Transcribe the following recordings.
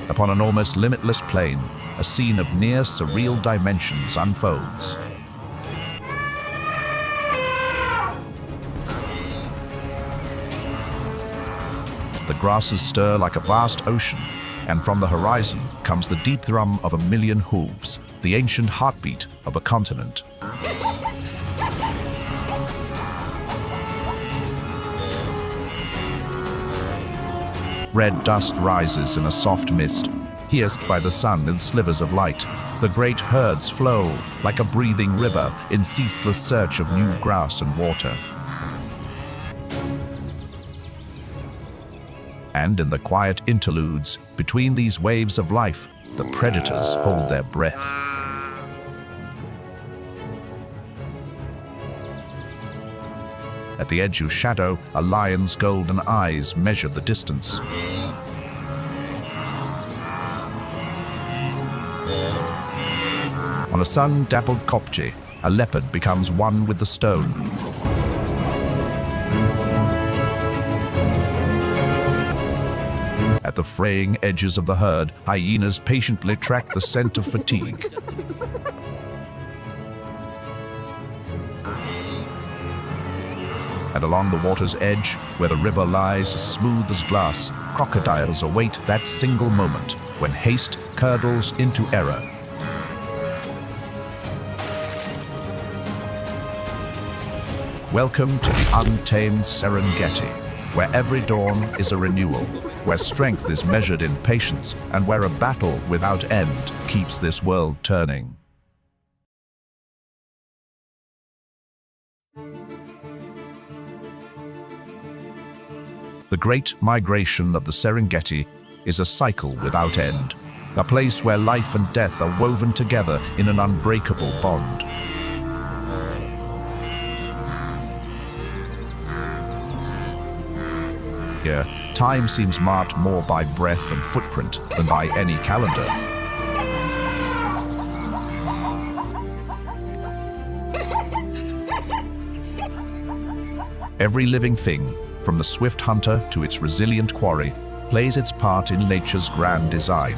Upon an almost limitless plain, a scene of near surreal dimensions unfolds. The grasses stir like a vast ocean, and from the horizon comes the deep thrum of a million hooves, the ancient heartbeat of a continent. Red dust rises in a soft mist, pierced by the sun in slivers of light. The great herds flow like a breathing river in ceaseless search of new grass and water. And in the quiet interludes between these waves of life, the predators hold their breath. At the edge of shadow, a lion's golden eyes measure the distance. On a sun-dappled kopje, a leopard becomes one with the stone. At the fraying edges of the herd, hyenas patiently track the scent of fatigue. And along the water's edge, where the river lies smooth as glass, crocodiles await that single moment when haste curdles into error. Welcome to the untamed Serengeti, where every dawn is a renewal, where strength is measured in patience, and where a battle without end keeps this world turning. The great migration of the Serengeti is a cycle without end, a place where life and death are woven together in an unbreakable bond. Here, time seems marked more by breath and footprint than by any calendar. Every living thing, from the swift hunter to its resilient quarry, plays its part in nature's grand design.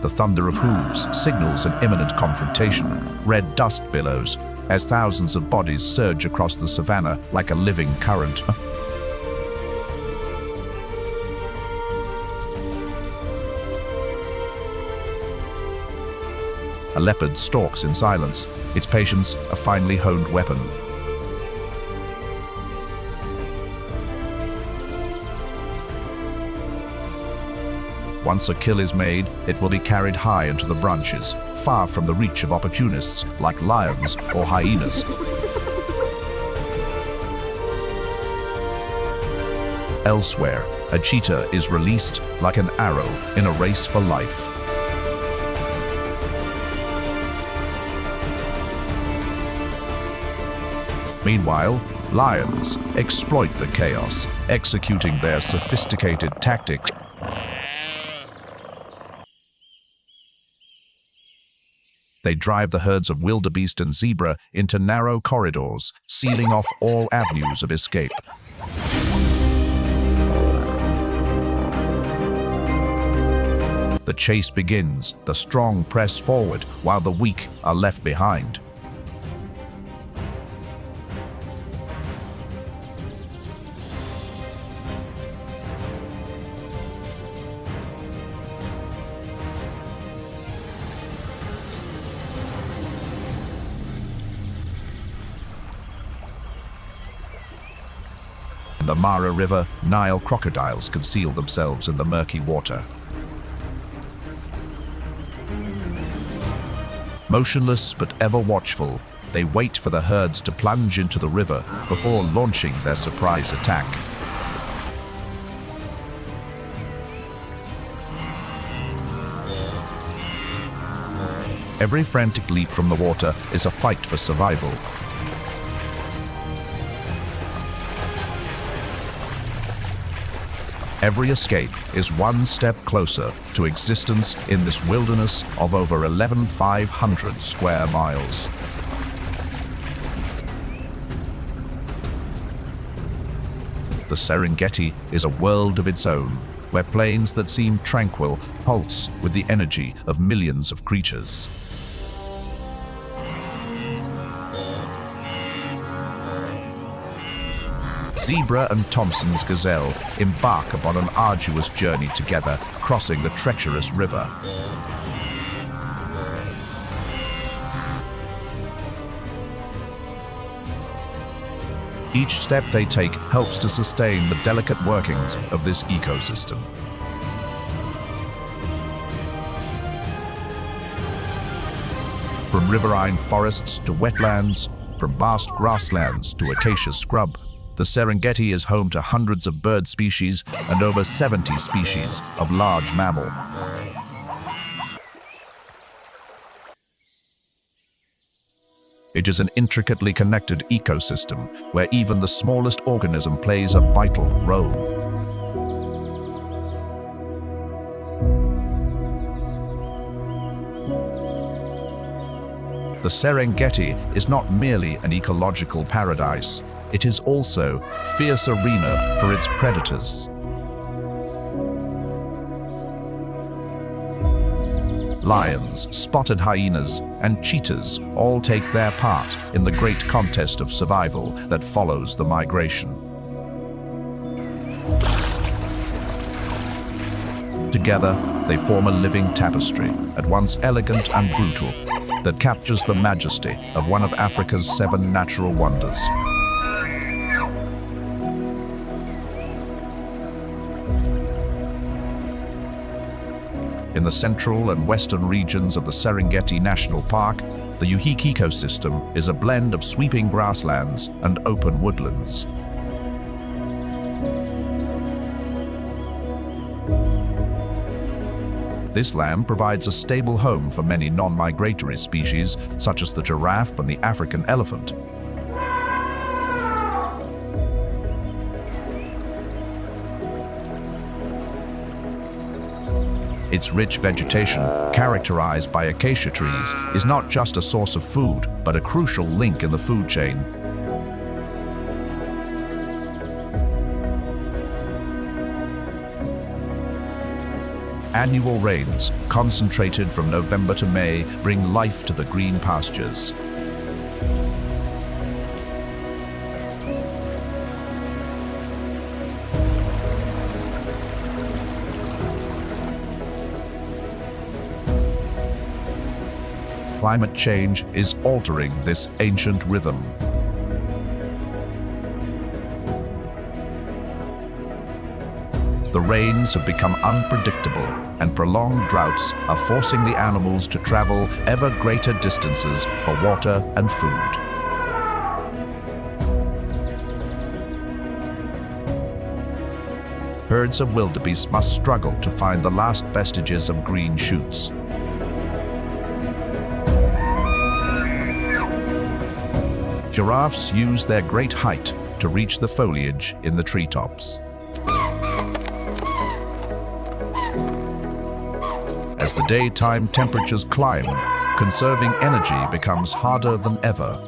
The thunder of hooves signals an imminent confrontation. Red dust billows as thousands of bodies surge across the savannah like a living current. A leopard stalks in silence, its patience a finely honed weapon. Once a kill is made, it will be carried high into the branches, far from the reach of opportunists like lions or hyenas. Elsewhere, a cheetah is released like an arrow in a race for life. Meanwhile, lions exploit the chaos, executing their sophisticated tactics. They drive the herds of wildebeest and zebra into narrow corridors, sealing off all avenues of escape. The chase begins. The strong press forward, while the weak are left behind. In the Mara River, Nile crocodiles conceal themselves in the murky water. Motionless but ever watchful, they wait for the herds to plunge into the river before launching their surprise attack. Every frantic leap from the water is a fight for survival. Every escape is one step closer to existence in this wilderness of over 11,500 square miles. The Serengeti is a world of its own, where plains that seem tranquil pulse with the energy of millions of creatures. Zebra and Thompson's gazelle embark upon an arduous journey together, crossing the treacherous river. Each step they take helps to sustain the delicate workings of this ecosystem. From riverine forests to wetlands, from vast grasslands to acacia scrub, the Serengeti is home to hundreds of bird species and over 70 species of large mammal. It is an intricately connected ecosystem where even the smallest organism plays a vital role. The Serengeti is not merely an ecological paradise, it is also a fierce arena for its predators. Lions, spotted hyenas, and cheetahs all take their part in the great contest of survival that follows the migration. Together, they form a living tapestry, at once elegant and brutal, that captures the majesty of one of Africa's 7 natural wonders. In the central and western regions of the Serengeti National Park, the unique ecosystem is a blend of sweeping grasslands and open woodlands. This land provides a stable home for many non-migratory species, such as the giraffe and the African elephant. Its rich vegetation, characterized by acacia trees, is not just a source of food, but a crucial link in the food chain. Annual rains, concentrated from November to May, bring life to the green pastures. Climate change is altering this ancient rhythm. The rains have become unpredictable, and prolonged droughts are forcing the animals to travel ever greater distances for water and food. Herds of wildebeest must struggle to find the last vestiges of green shoots. Giraffes use their great height to reach the foliage in the treetops. As the daytime temperatures climb, conserving energy becomes harder than ever.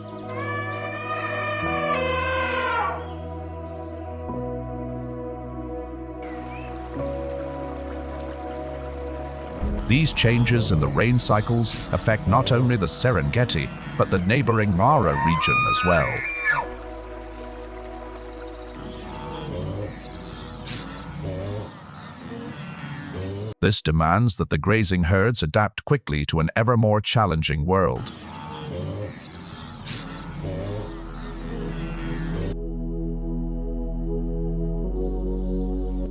These changes in the rain cycles affect not only the Serengeti, but the neighboring Mara region as well. This demands that the grazing herds adapt quickly to an ever more challenging world.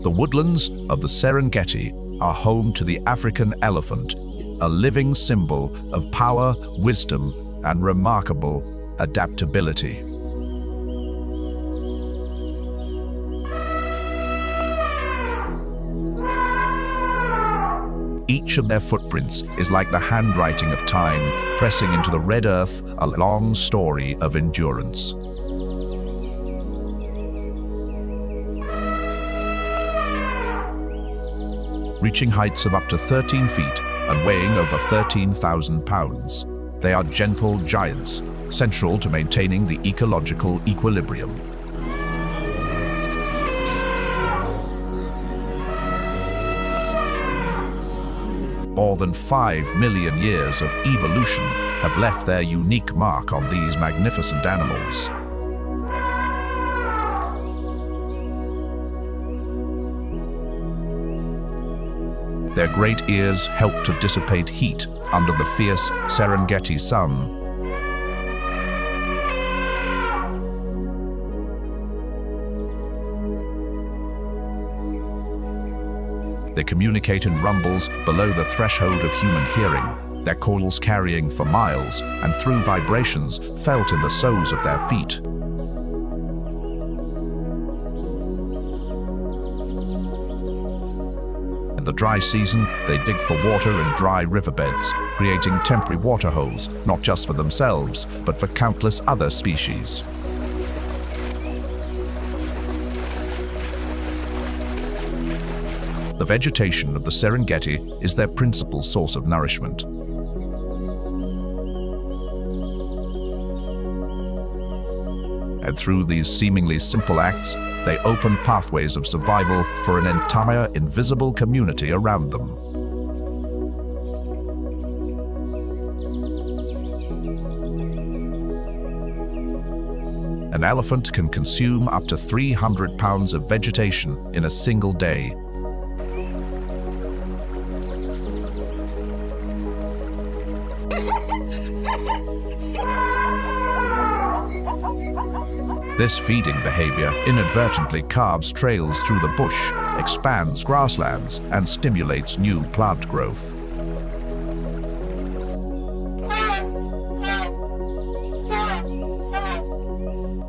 The woodlands of the Serengeti are home to the African elephant, a living symbol of power, wisdom, and remarkable adaptability. Each of their footprints is like the handwriting of time, pressing into the red earth a long story of endurance. Reaching heights of up to 13 feet and weighing over 13,000 pounds. They are gentle giants, central to maintaining the ecological equilibrium. More than 5 million years of evolution have left their unique mark on these magnificent animals. Their great ears help to dissipate heat under the fierce Serengeti sun. They communicate in rumbles below the threshold of human hearing, their calls carrying for miles and through vibrations felt in the soles of their feet. In the dry season, they dig for water in dry riverbeds, creating temporary water holes, not just for themselves, but for countless other species. The vegetation of the Serengeti is their principal source of nourishment. And through these seemingly simple acts, they open pathways of survival for an entire invisible community around them. An elephant can consume up to 300 pounds of vegetation in a single day. This feeding behavior inadvertently carves trails through the bush, expands grasslands, and stimulates new plant growth.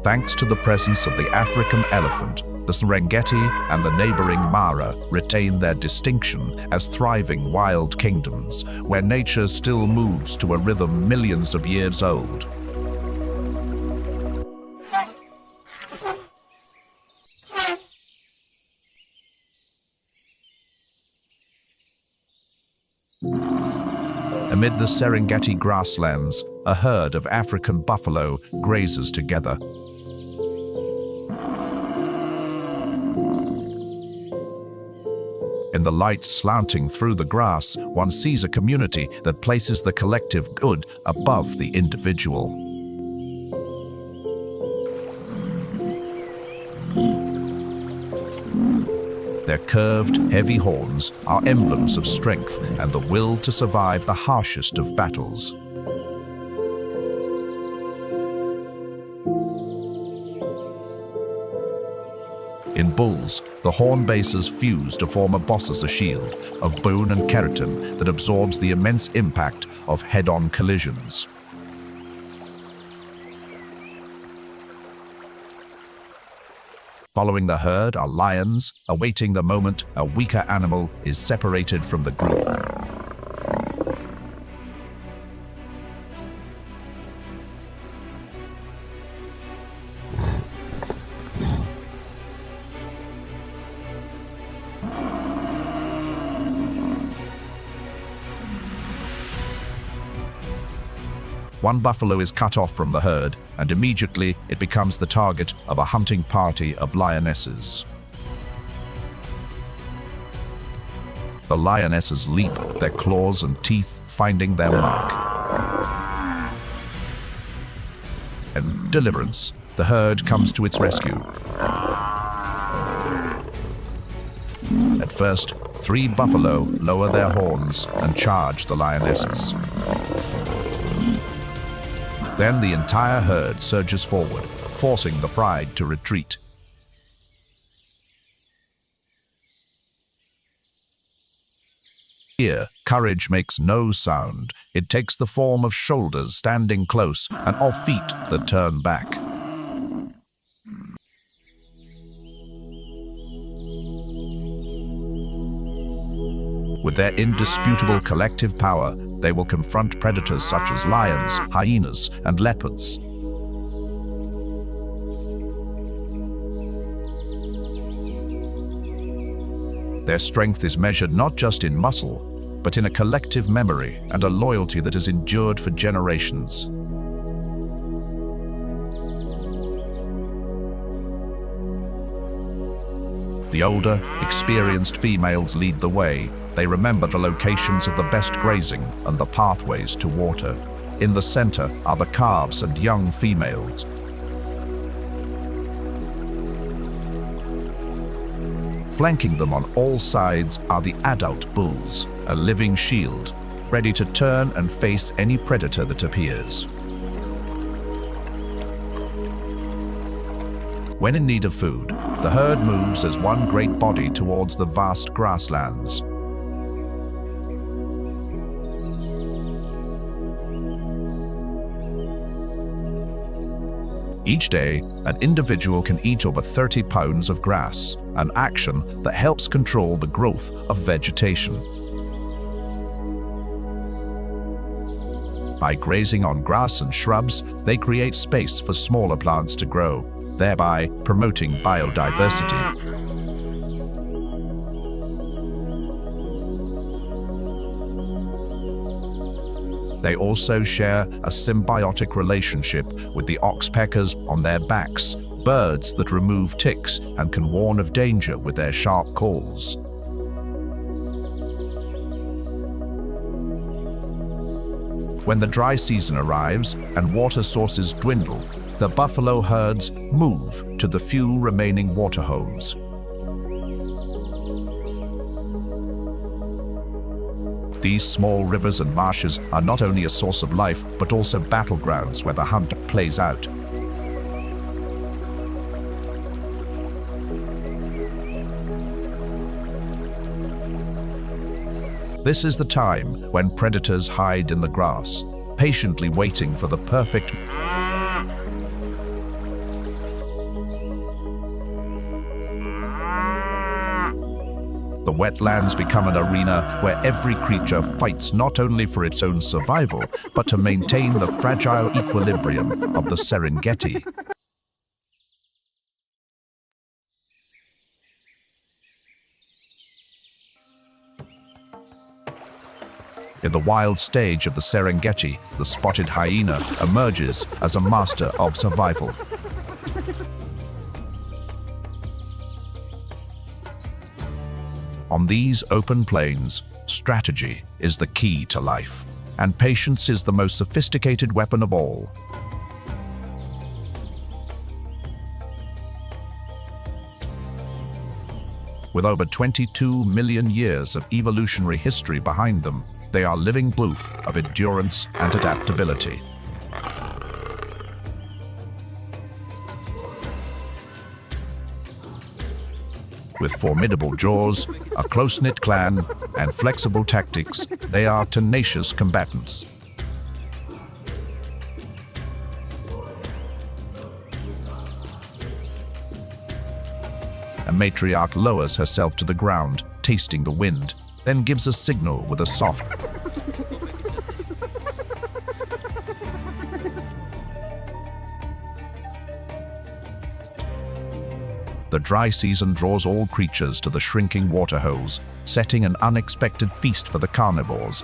Thanks to the presence of the African elephant, the Serengeti and the neighboring Mara retain their distinction as thriving wild kingdoms, where nature still moves to a rhythm millions of years old. Amid the Serengeti grasslands, a herd of African buffalo grazes together. In the light slanting through the grass, one sees a community that places the collective good above the individual. Their curved, heavy horns are emblems of strength and the will to survive the harshest of battles. In bulls, the horn bases fuse to form a boss's shield of bone and keratin that absorbs the immense impact of head-on collisions. Following the herd are lions, awaiting the moment a weaker animal is separated from the group. One buffalo is cut off from the herd, and immediately it becomes the target of a hunting party of lionesses. The lionesses leap, their claws and teeth finding their mark. And deliverance, the herd comes to its rescue. At first, 3 buffalo lower their horns and charge the lionesses. Then the entire herd surges forward, forcing the pride to retreat. Here, courage makes no sound. It takes the form of shoulders standing close and of feet that turn back. With their indisputable collective power, they will confront predators such as lions, hyenas, and leopards. Their strength is measured not just in muscle, but in a collective memory and a loyalty that has endured for generations. The older, experienced females lead the way. They remember the locations of the best grazing and the pathways to water. In the center are the calves and young females. Flanking them on all sides are the adult bulls, a living shield, ready to turn and face any predator that appears. When in need of food, the herd moves as one great body towards the vast grasslands. Each day, an individual can eat over 30 pounds of grass, an action that helps control the growth of vegetation. By grazing on grass and shrubs, they create space for smaller plants to grow, thereby promoting biodiversity. They also share a symbiotic relationship with the oxpeckers on their backs, birds that remove ticks and can warn of danger with their sharp calls. When the dry season arrives and water sources dwindle, the buffalo herds move to the few remaining water holes. These small rivers and marshes are not only a source of life, but also battlegrounds where the hunt plays out. This is the time when predators hide in the grass, patiently waiting for the perfect The wetlands become an arena where every creature fights not only for its own survival, but to maintain the fragile equilibrium of the Serengeti. In the wild stage of the Serengeti, the spotted hyena emerges as a master of survival. On these open plains, strategy is the key to life, and patience is the most sophisticated weapon of all. With over 22 million years of evolutionary history behind them, they are living proof of endurance and adaptability. With formidable jaws, a close-knit clan, and flexible tactics, they are tenacious combatants. A matriarch lowers herself to the ground, tasting the wind, then gives a signal with a soft The dry season draws all creatures to the shrinking water holes, setting an unexpected feast for the carnivores.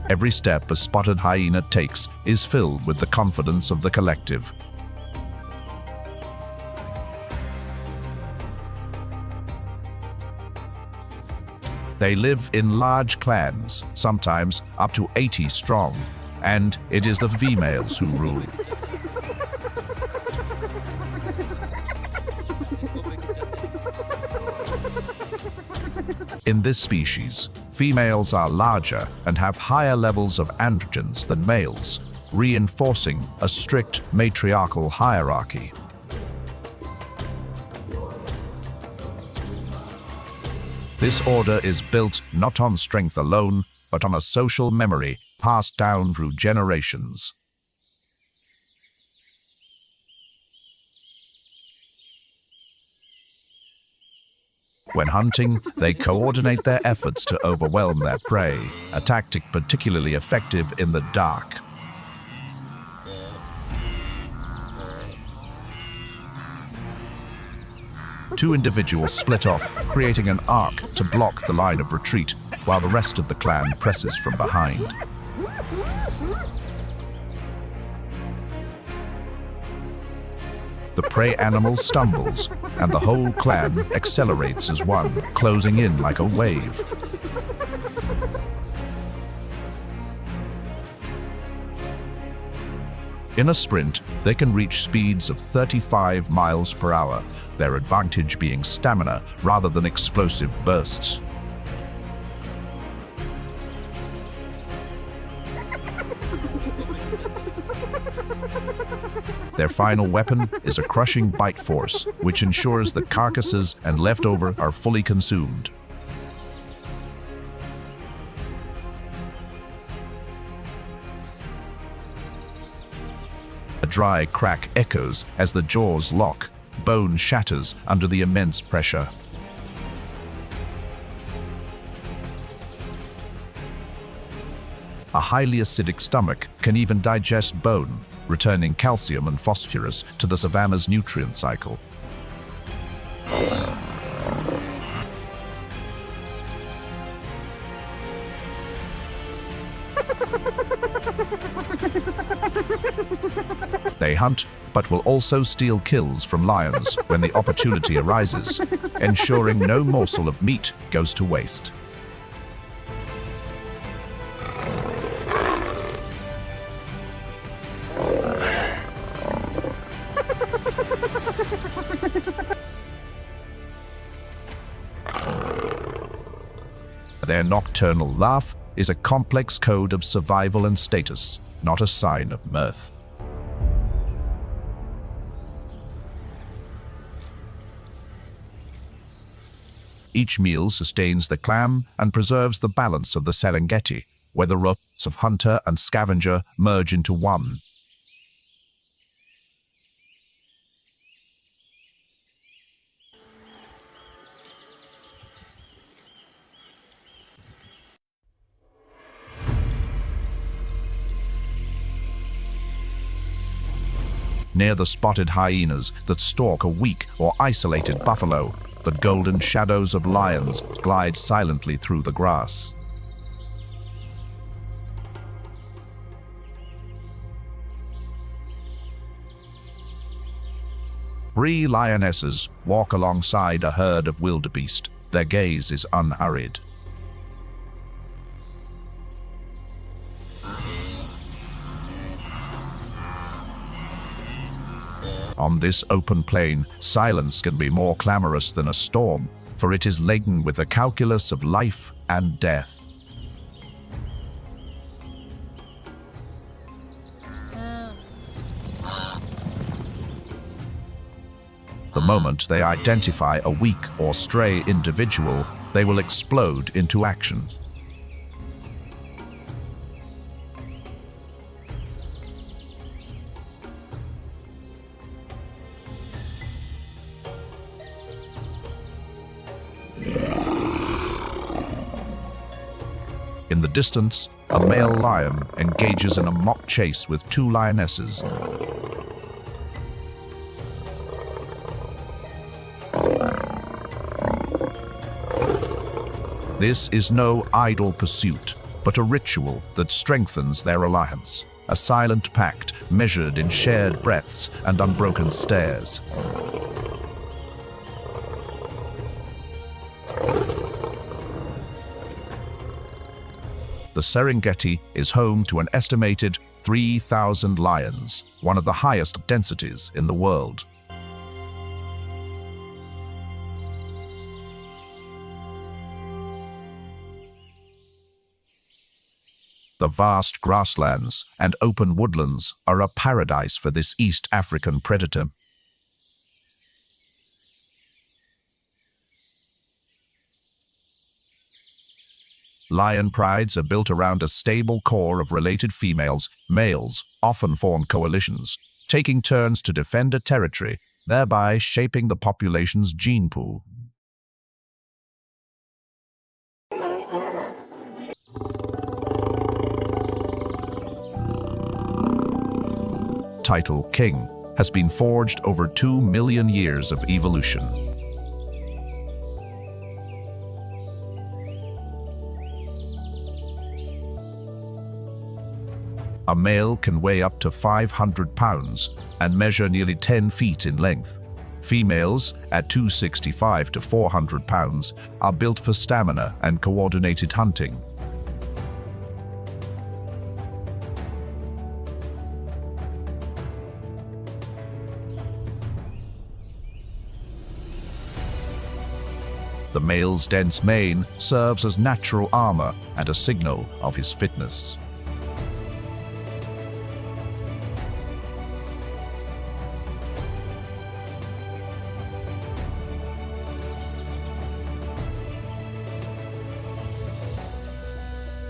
Every step a spotted hyena takes is filled with the confidence of the collective. They live in large clans, sometimes up to 80 strong, and it is the females who rule. In this species, females are larger and have higher levels of androgens than males, reinforcing a strict matriarchal hierarchy. This order is built not on strength alone, but on a social memory passed down through generations. When hunting, they coordinate their efforts to overwhelm their prey, a tactic particularly effective in the dark. Two individuals split off, creating an arc to block the line of retreat, while the rest of the clan presses from behind. The prey animal stumbles, and the whole clan accelerates as one, closing in like a wave. In a sprint, they can reach speeds of 35 miles per hour, their advantage being stamina rather than explosive bursts. Their final weapon is a crushing bite force, which ensures that carcasses and leftover are fully consumed. A dry crack echoes as the jaws lock, bone shatters under the immense pressure. A highly acidic stomach can even digest bone, returning calcium and phosphorus to the savanna's nutrient cycle. They hunt, but will also steal kills from lions when the opportunity arises, ensuring no morsel of meat goes to waste. Their nocturnal laugh is a complex code of survival and status, not a sign of mirth. Each meal sustains the clan and preserves the balance of the Serengeti, where the roles of hunter and scavenger merge into one. Near the spotted hyenas that stalk a weak or isolated buffalo, the golden shadows of lions glide silently through the grass. Three lionesses walk alongside a herd of wildebeest. Their gaze is unhurried. On this open plain, silence can be more clamorous than a storm, for it is laden with the calculus of life and death. The moment they identify a weak or stray individual, they will explode into action. In the distance, a male lion engages in a mock chase with two lionesses. This is no idle pursuit, but a ritual that strengthens their alliance, a silent pact measured in shared breaths and unbroken stares. The Serengeti is home to an estimated 3,000 lions, one of the highest densities in the world. The vast grasslands and open woodlands are a paradise for this East African predator. Lion prides are built around a stable core of related females. Males often form coalitions, taking turns to defend a territory, thereby shaping the population's gene pool. Title King has been forged over 2 million years of evolution. A male can weigh up to 500 pounds and measure nearly 10 feet in length. Females, at 265 to 400 pounds, are built for stamina and coordinated hunting. The male's dense mane serves as natural armor and a signal of his fitness.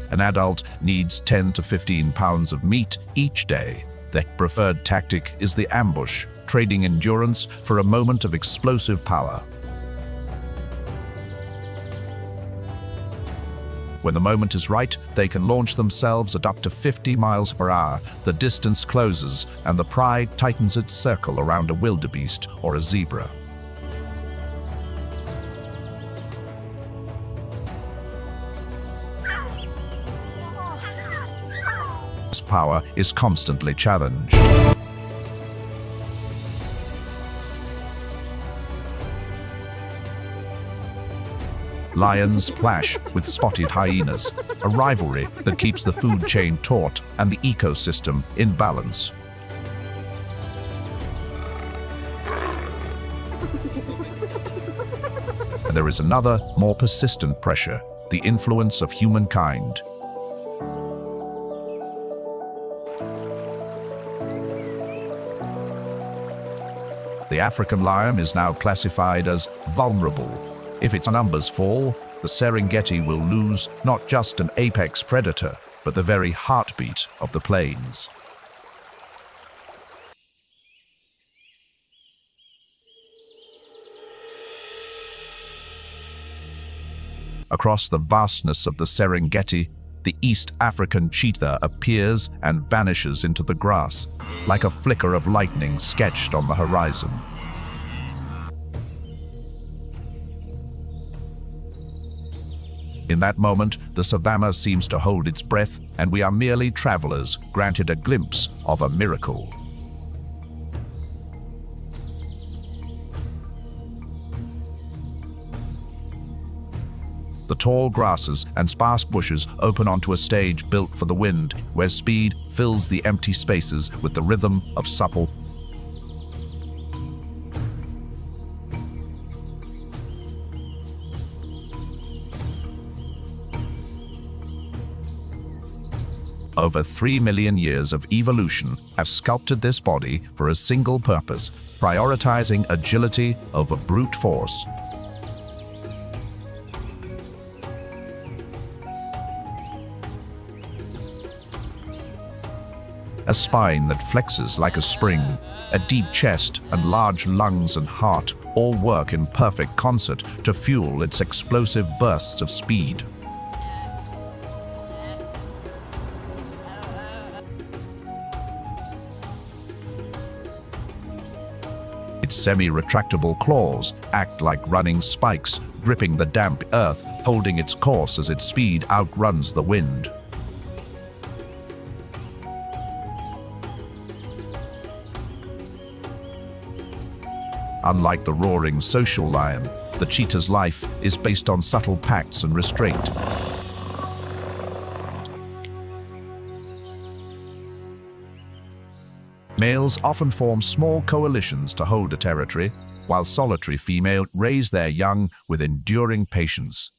An adult needs 10 to 15 pounds of meat each day. Their preferred tactic is the ambush, trading endurance for a moment of explosive power. When the moment is right, they can launch themselves at up to 50 miles per hour. The distance closes and the pride tightens its circle around a wildebeest or a zebra. This power is constantly challenged. Lions clash with spotted hyenas, a rivalry that keeps the food chain taut and the ecosystem in balance. And there is another, more persistent pressure, the influence of humankind. The African lion is now classified as vulnerable. If its numbers fall, the Serengeti will lose not just an apex predator, but the very heartbeat of the plains. Across the vastness of the Serengeti, the East African cheetah appears and vanishes into the grass, like a flicker of lightning sketched on the horizon. In that moment, the savannah seems to hold its breath, and we are merely travelers, granted a glimpse of a miracle. The tall grasses and sparse bushes open onto a stage built for the wind, where speed fills the empty spaces with the rhythm of supple. Over 3 million years of evolution have sculpted this body for a single purpose, prioritizing agility over brute force. A spine that flexes like a spring, a deep chest and large lungs and heart all work in perfect concert to fuel its explosive bursts of speed. Its semi-retractable claws act like running spikes, gripping the damp earth, holding its course as its speed outruns the wind. Unlike the roaring social lion, the cheetah's life is based on subtle pacts and restraint. Males often form small coalitions to hold a territory, while solitary females raise their young with enduring patience.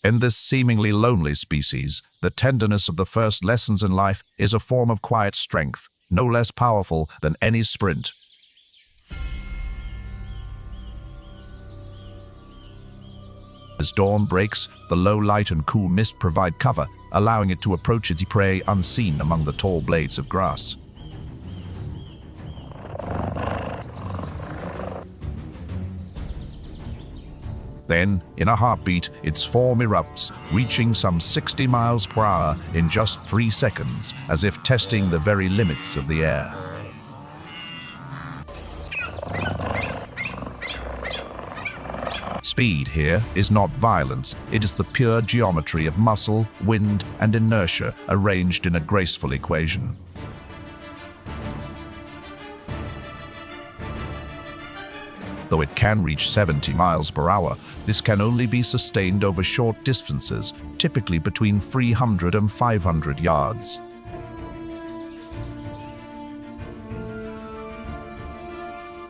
In this seemingly lonely species, the tenderness of the first lessons in life is a form of quiet strength, no less powerful than any sprint. As dawn breaks, the low light and cool mist provide cover, allowing it to approach its prey unseen among the tall blades of grass. Then, in a heartbeat, its form erupts, reaching some 60 miles per hour in just 3 seconds, as if testing the very limits of the air. Speed here is not violence, it is the pure geometry of muscle, wind, and inertia arranged in a graceful equation. Though it can reach 70 miles per hour, this can only be sustained over short distances, typically between 300 and 500 yards.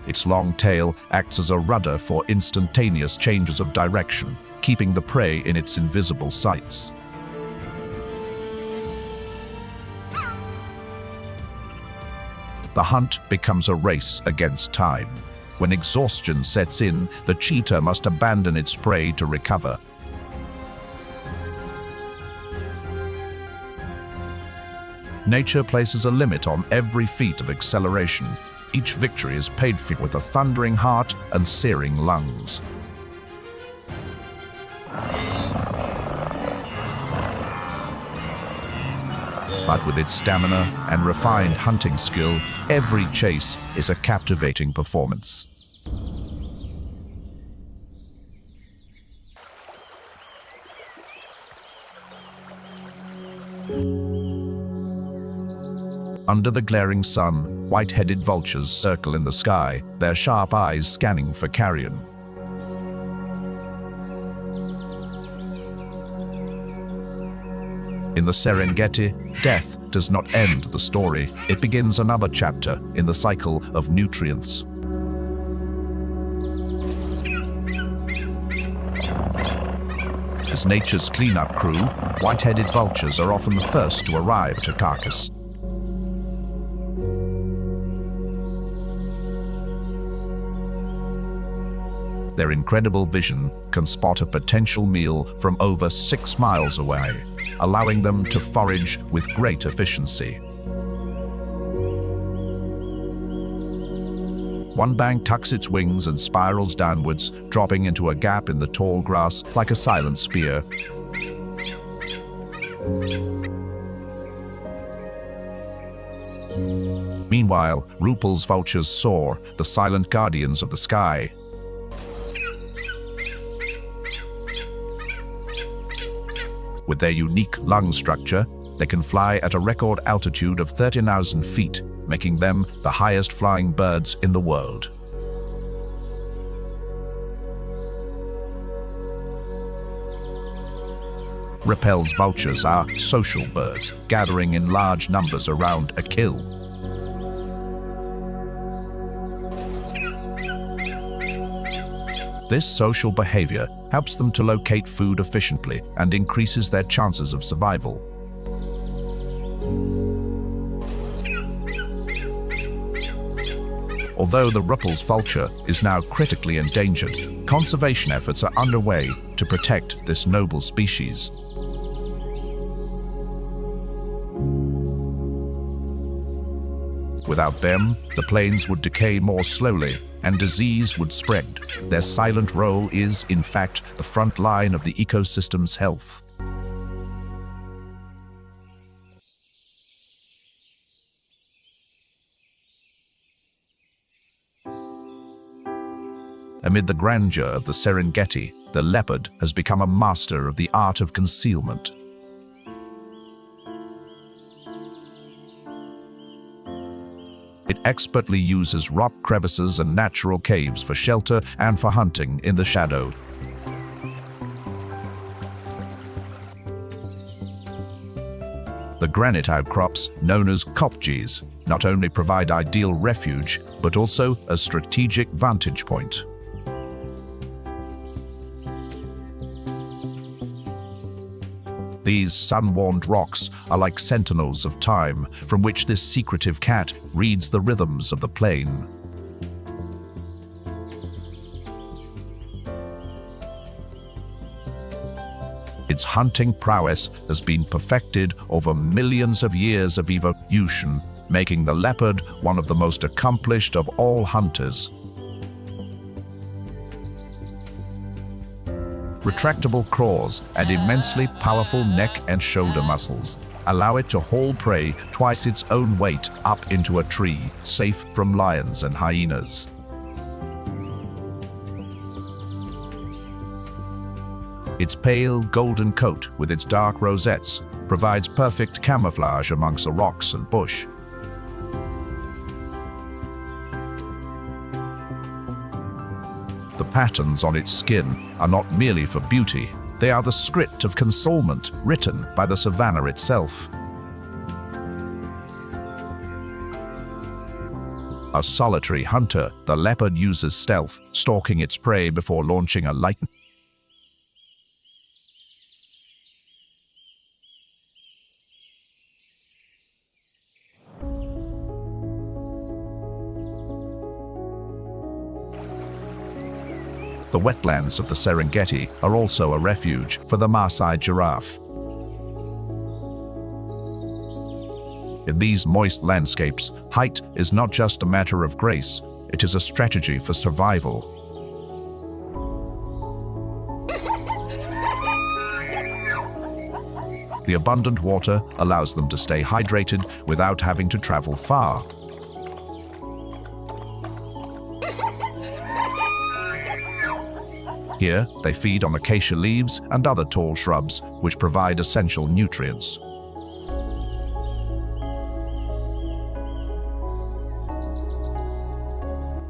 Its long tail acts as a rudder for instantaneous changes of direction, keeping the prey in its invisible sights. The hunt becomes a race against time. When exhaustion sets in, the cheetah must abandon its prey to recover. Nature places a limit on every feat of acceleration. Each victory is paid for with a thundering heart and searing lungs. But with its stamina and refined hunting skill, every chase is a captivating performance. Under the glaring sun, white-headed vultures circle in the sky, their sharp eyes scanning for carrion. In the Serengeti, death does not end the story. It begins another chapter in the cycle of nutrients. As nature's cleanup crew, white-headed vultures are often the first to arrive to carcass. Their incredible vision can spot a potential meal from over 6 miles away, allowing them to forage with great efficiency. One bang tucks its wings and spirals downwards, dropping into a gap in the tall grass like a silent spear. Meanwhile, Rupel's vultures soar, the silent guardians of the sky. With their unique lung structure, they can fly at a record altitude of 30,000 feet, making them the highest flying birds in the world. Rupel's vultures are social birds, gathering in large numbers around a kill. This social behavior helps them to locate food efficiently and increases their chances of survival. Although the Rupel's vulture is now critically endangered, conservation efforts are underway to protect this noble species. Without them, the plains would decay more slowly and disease would spread. Their silent role is, in fact, the front line of the ecosystem's health. Amid the grandeur of the Serengeti, the leopard has become a master of the art of concealment. It expertly uses rock crevices and natural caves for shelter and for hunting in the shadow. The granite outcrops, known as kopjes, not only provide ideal refuge, but also a strategic vantage point. These sun-warmed rocks are like sentinels of time, from which this secretive cat reads the rhythms of the plain. Its hunting prowess has been perfected over millions of years of evolution, making the leopard one of the most accomplished of all hunters. Retractable claws and immensely powerful neck and shoulder muscles allow it to haul prey twice its own weight up into a tree, safe from lions and hyenas. Its pale golden coat with its dark rosettes provides perfect camouflage amongst the rocks and bush. The patterns on its skin are not merely for beauty, they are the script of consolement written by the savanna itself. A solitary hunter, the leopard uses stealth, stalking its prey before launching a lightning. The wetlands of the Serengeti are also a refuge for the Maasai giraffe. In these moist landscapes, height is not just a matter of grace, it is a strategy for survival. The abundant water allows them to stay hydrated without having to travel far. Here, they feed on acacia leaves and other tall shrubs, which provide essential nutrients.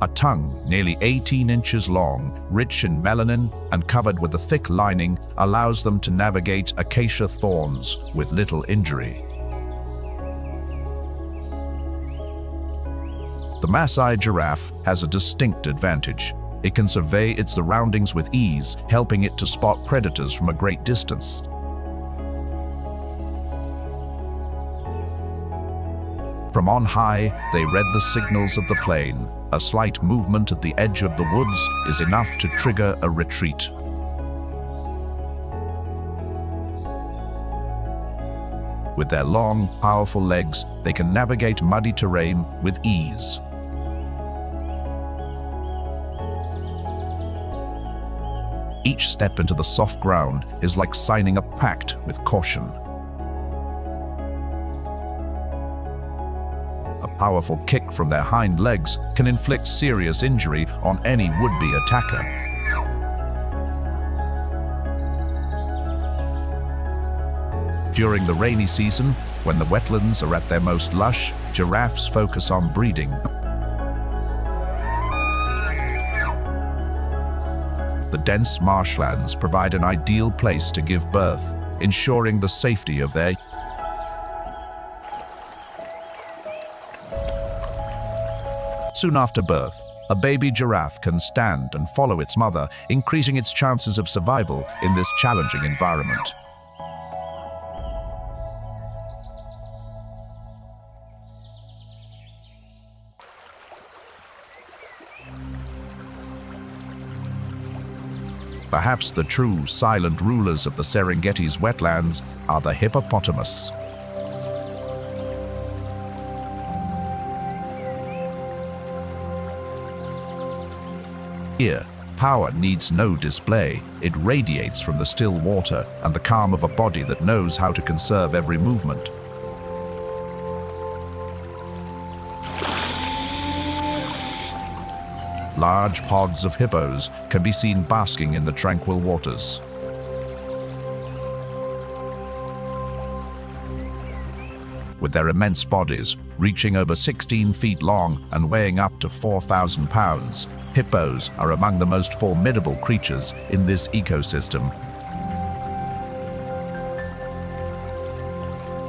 A tongue nearly 18 inches long, rich in melanin and covered with a thick lining, allows them to navigate acacia thorns with little injury. The Maasai giraffe has a distinct advantage. It can survey its surroundings with ease, helping it to spot predators from a great distance. From on high, they read the signals of the plain. A slight movement at the edge of the woods is enough to trigger a retreat. With their long, powerful legs, they can navigate muddy terrain with ease. Each step into the soft ground is like signing a pact with caution. A powerful kick from their hind legs can inflict serious injury on any would-be attacker. During the rainy season, when the wetlands are at their most lush, giraffes focus on breeding. The dense marshlands provide an ideal place to give birth, ensuring the safety of their Soon after birth, a baby giraffe can stand and follow its mother, increasing its chances of survival in this challenging environment. Perhaps the true silent rulers of the Serengeti's wetlands are the hippopotamus. Here, power needs no display. It radiates from the still water and the calm of a body that knows how to conserve every movement. Large pods of hippos can be seen basking in the tranquil waters. With their immense bodies, reaching over 16 feet long and weighing up to 4,000 pounds, hippos are among the most formidable creatures in this ecosystem.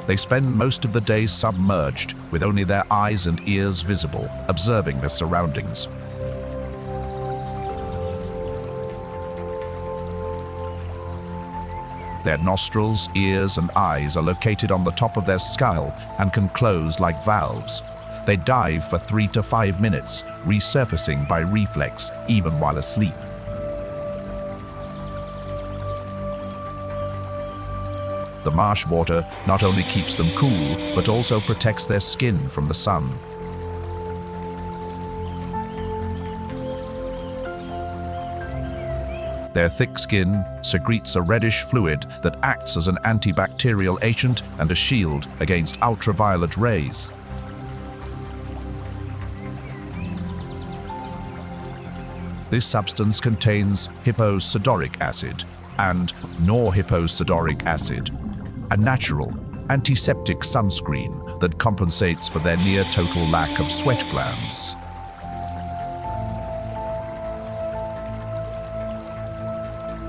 They spend most of the day submerged, with only their eyes and ears visible, observing their surroundings. Their nostrils, ears, and eyes are located on the top of their skull and can close like valves. They dive for 3 to 5 minutes, resurfacing by reflex even while asleep. The marsh water not only keeps them cool, but also protects their skin from the sun. Their thick skin secretes a reddish fluid that acts as an antibacterial agent and a shield against ultraviolet rays. This substance contains hipposudoric acid, and norhipposudoric acid, a natural antiseptic sunscreen that compensates for their near-total lack of sweat glands.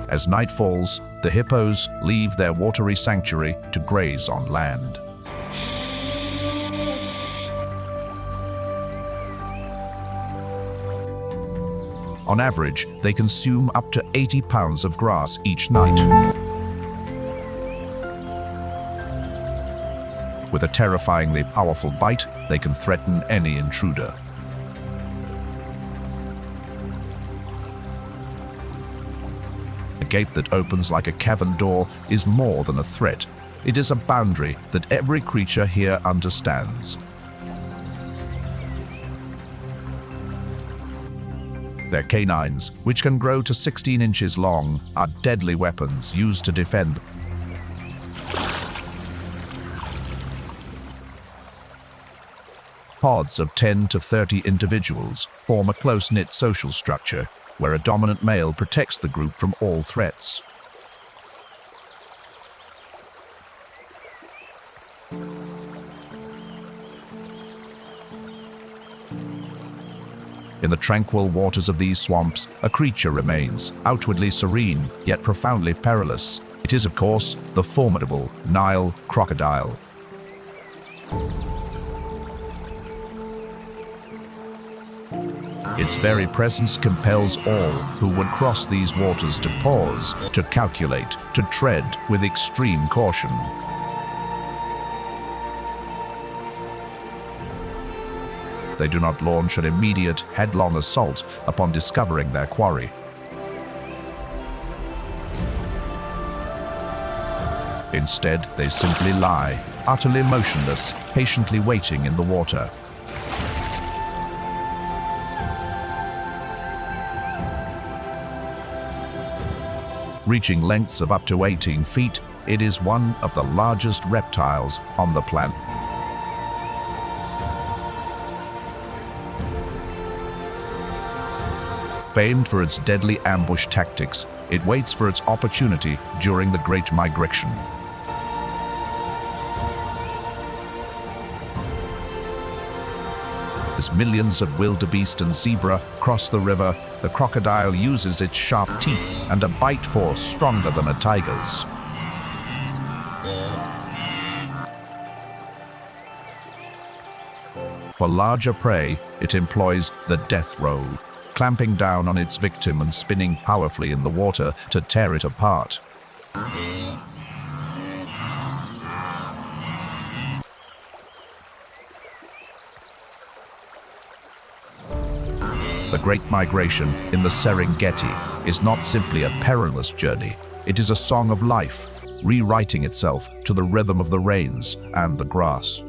As night falls, the hippos leave their watery sanctuary to graze on land. On average, they consume up to 80 pounds of grass each night. With a terrifyingly powerful bite, they can threaten any intruder. A gate that opens like a cavern door is more than a threat. It is a boundary that every creature here understands. Their canines, which can grow to 16 inches long, are deadly weapons used to defend. Pods of 10 to 30 individuals form a close-knit social structure where a dominant male protects the group from all threats. In the tranquil waters of these swamps, a creature remains, outwardly serene, yet profoundly perilous. It is, of course, the formidable Nile crocodile. Its very presence compels all who would cross these waters to pause, to calculate, to tread with extreme caution. They do not launch an immediate, headlong assault upon discovering their quarry. Instead, they simply lie, utterly motionless, patiently waiting in the water. Reaching lengths of up to 18 feet, it is one of the largest reptiles on the planet. Famed for its deadly ambush tactics, it waits for its opportunity during the Great Migration. As millions of wildebeest and zebra cross the river, the crocodile uses its sharp teeth and a bite force stronger than a tiger's. For larger prey, it employs the death roll, clamping down on its victim and spinning powerfully in the water to tear it apart. The Great Migration in the Serengeti is not simply a perilous journey. It is a song of life, rewriting itself to the rhythm of the rains and the grass.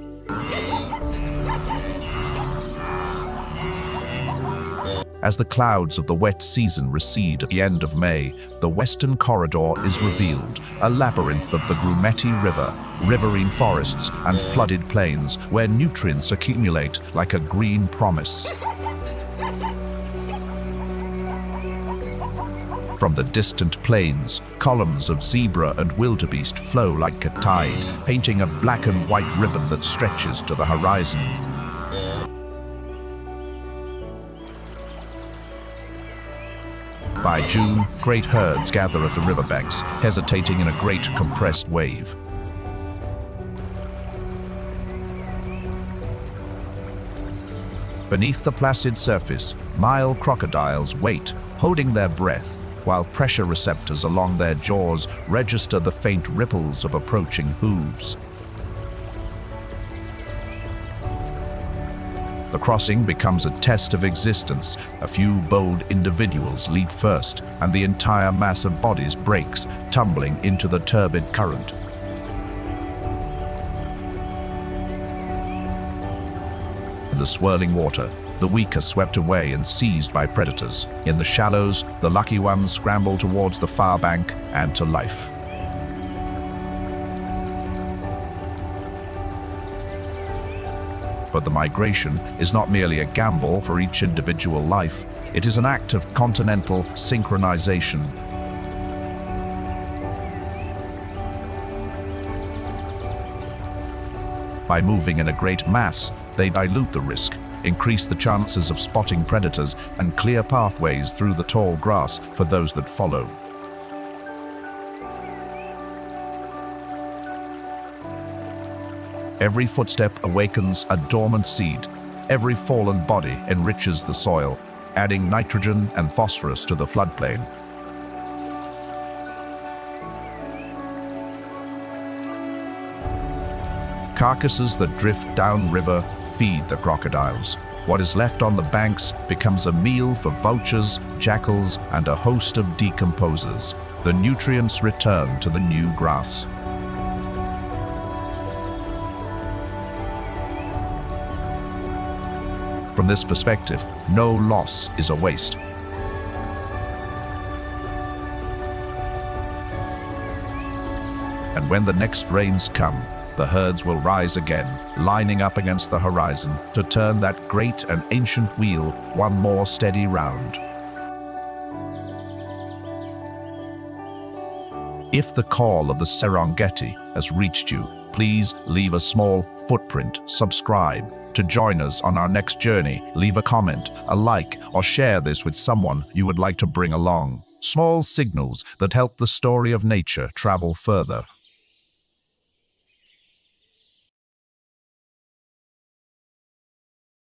As the clouds of the wet season recede at the end of May, the western corridor is revealed, a labyrinth of the Grumeti River, riverine forests, and flooded plains where nutrients accumulate like a green promise. From the distant plains, columns of zebra and wildebeest flow like a tide, painting a black and white ribbon that stretches to the horizon. By June, great herds gather at the riverbanks, hesitating in a great compressed wave. Beneath the placid surface, Nile crocodiles wait, holding their breath, while pressure receptors along their jaws register the faint ripples of approaching hooves. The crossing becomes a test of existence. A few bold individuals leap first, and the entire mass of bodies breaks, tumbling into the turbid current. In the swirling water, the weak are swept away and seized by predators. In the shallows, the lucky ones scramble towards the far bank and to life. But the migration is not merely a gamble for each individual life. It is an act of continental synchronization. By moving in a great mass, they dilute the risk, increase the chances of spotting predators, and clear pathways through the tall grass for those that follow. Every footstep awakens a dormant seed. Every fallen body enriches the soil, adding nitrogen and phosphorus to the floodplain. Carcasses that drift downriver feed the crocodiles. What is left on the banks becomes a meal for vultures, jackals, and a host of decomposers. The nutrients return to the new grass. From this perspective, no loss is a waste. And when the next rains come, the herds will rise again, lining up against the horizon to turn that great and ancient wheel one more steady round. If the call of the Serengeti has reached you, please leave a small footprint, subscribe. To join us on our next journey, leave a comment, a like, or share this with someone you would like to bring along. Small signals that help the story of nature travel further.